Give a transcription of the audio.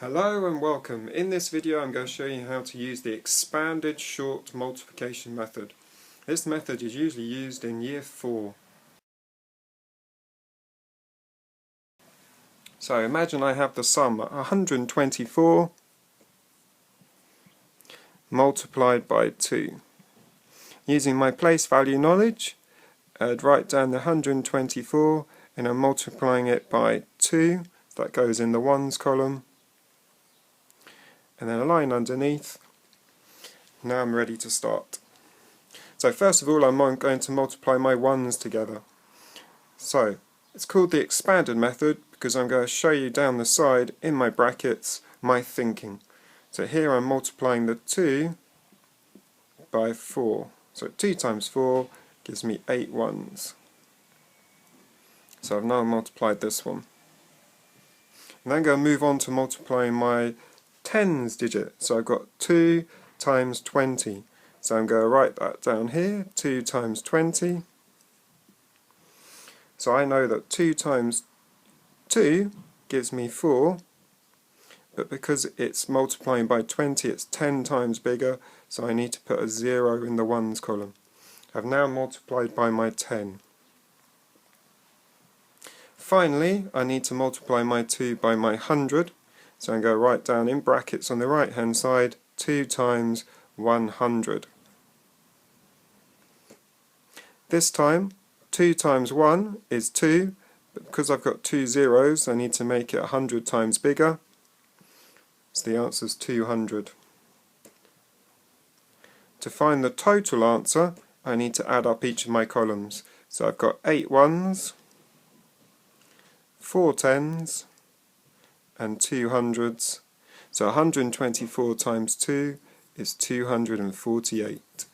Hello and welcome. In this video I'm going to show you how to use the expanded short multiplication method. This method is usually used in year 4. So imagine I have the sum 124 multiplied by 2. Using my place value knowledge, I'd write down the 124 and I'm multiplying it by 2. That goes in the ones column. And then a line underneath. Now I'm ready to start. So first of all I'm going to multiply my ones together. So it's called the expanded method because I'm going to show you down the side in my brackets my thinking. So here I'm multiplying the 2 by 4. So 2 times 4 gives me 8 ones. So I've now multiplied this one. And then I'm going to move on to multiplying my tens digit. So I've got 2 times 20. So I'm going to write that down here, 2 times 20. So I know that 2 times 2 gives me 4, but because it's multiplying by 20 it's 10 times bigger, so I need to put a 0 in the ones column. I've now multiplied by my 10. Finally, I need to multiply my 2 by my 100. So I'm going to write down in brackets on the right hand side 2 times 100. This time 2 times 1 is 2, but because I've got 2 zeros I need to make it 100 times bigger. So the answer is 200. To find the total answer I need to add up each of my columns. So I've got 8 ones, 4 tens and 2 hundreds. So 124 times 2 is 248.